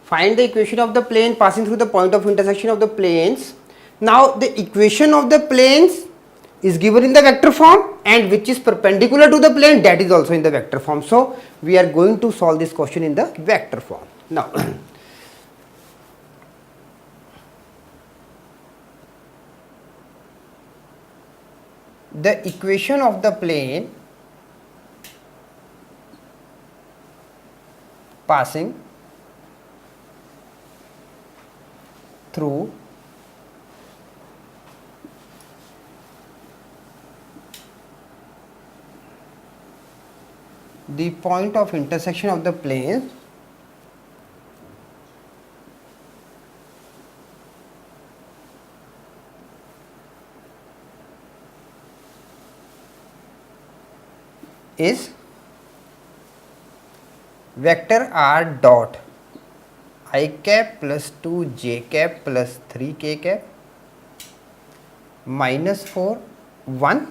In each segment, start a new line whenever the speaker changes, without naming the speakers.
Find the equation of the plane passing through the point of intersection of the planes. Now the equation of the planes is given in the vector form, and which is perpendicular to the plane, that is also in the vector form. So we are going to solve this question in the vector form. Now the equation of the plane passing through the point of intersection of the planes is vector r dot I cap plus 2 j cap plus 3 k cap minus 4 1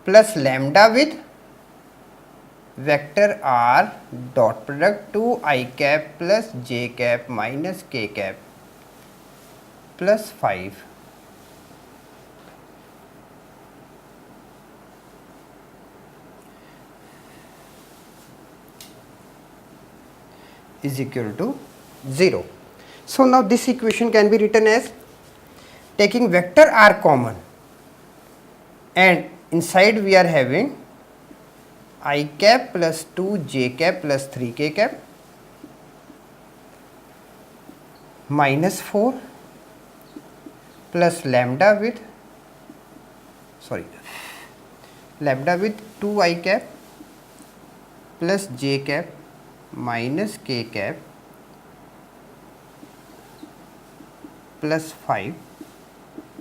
plus lambda with vector r dot product 2 I cap plus j cap minus k cap plus 5 is equal to 0. So now this equation can be written as, taking vector r common, and inside we are having I cap plus 2 j cap plus 3 k cap minus 4 plus lambda with 2 I cap plus j cap minus k cap plus 5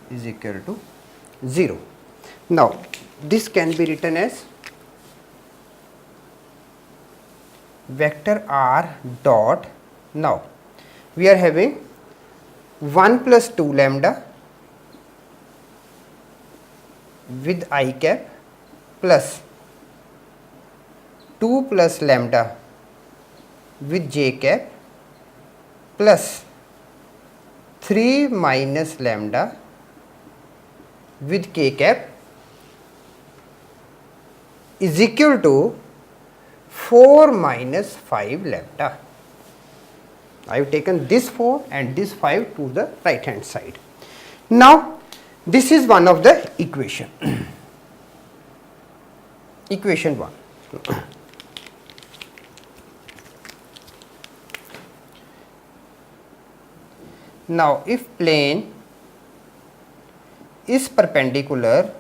is equal to 0. Now this can be written as vector r dot, now we are having 1 plus 2 lambda with I cap plus 2 plus lambda with j cap plus 3 minus lambda with k cap is equal to 4 minus 5 lambda. I have taken this 4 and this 5 to the right hand side. Now this is one of the equation. Equation 1. Now if plane is perpendicular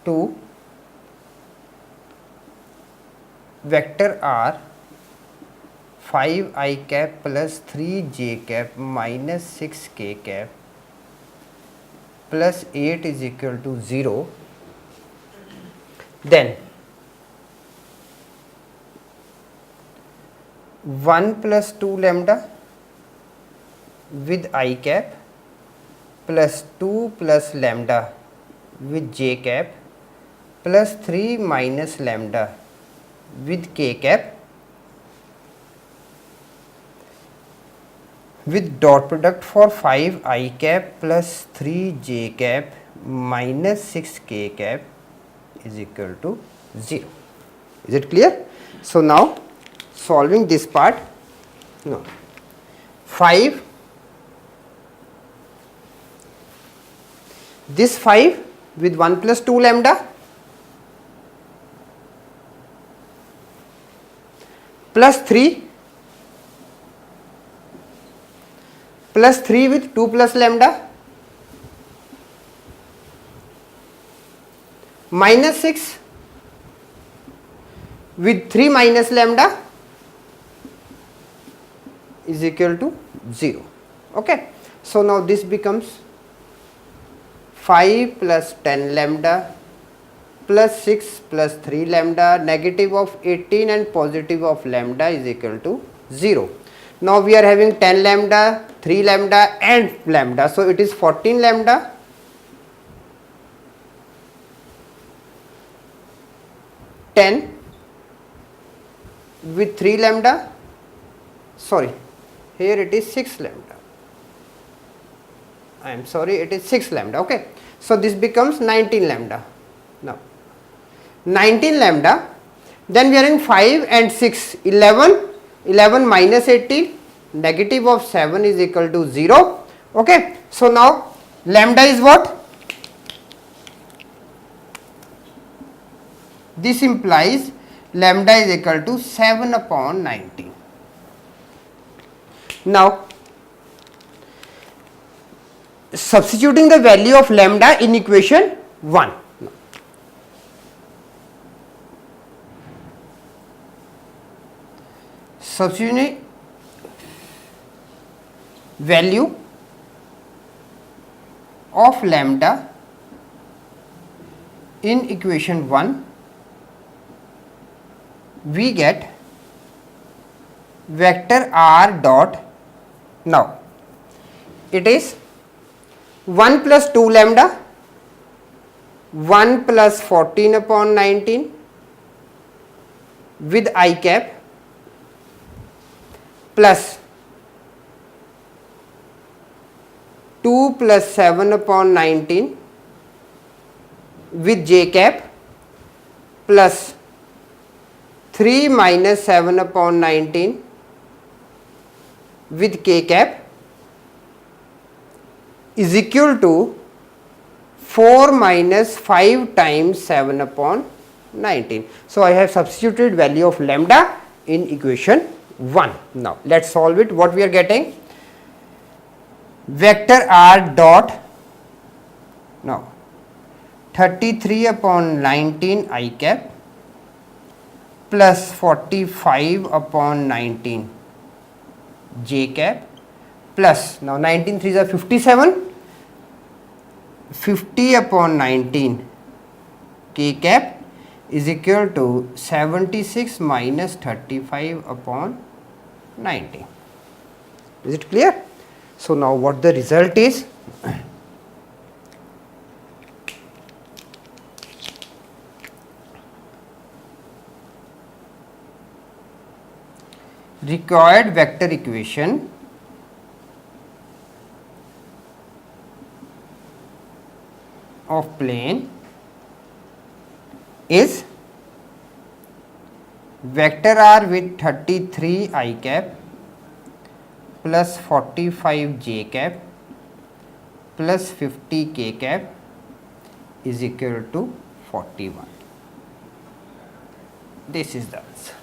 to vector r 5 I cap plus 3 j cap minus 6 k cap plus 8 is equal to 0, then 1 plus 2 lambda with I cap plus 2 plus lambda with j cap plus 3 minus lambda with k cap with dot product for 5 I cap plus 3 j cap minus 6 k cap is equal to 0. Is it clear? So now solving this part, no, 5, this 5 with 1 plus 2 lambda plus 3 with 2 plus lambda minus 6 with 3 minus lambda is equal to 0. Okay. So now this becomes 5 plus 10 lambda plus 6 plus 3 lambda, negative of 18 and positive of lambda is equal to 0. Now we are having 10 lambda, 3 lambda and lambda. So it is 14 lambda 10 with 3 lambda, sorry, here it is 6 lambda, I am sorry, it is 6 lambda, okay. So this becomes 19 lambda. Now 19 lambda, then we are in 5 and 6, 11, 11 minus 18, negative of 7 is equal to 0, okay. So now lambda is what? This implies lambda is equal to 7 upon 19. Now substituting the value of lambda in equation 1. Substituting value of lambda in equation 1, we get vector r dot, now it is 1 plus 2 lambda, 1 plus 14 upon 19 with I cap plus 2 plus 7 upon 19 with j cap plus 3 minus 7 upon 19 with k cap is equal to 4 minus 5 times 7 upon 19. So I have substituted value of lambda in equation 1. Now let us solve it. What we are getting? Vector r dot, now 33 upon 19 I cap plus 45 upon 19 j cap plus, now 19 3s are 57, 50 upon 19 k cap is equal to 76 minus 35 upon 90. Is it clear? So now what the result is? Required vector equation of plane is vector r with 33 I cap plus 45 j cap plus 50 k cap is equal to 41. This is the answer.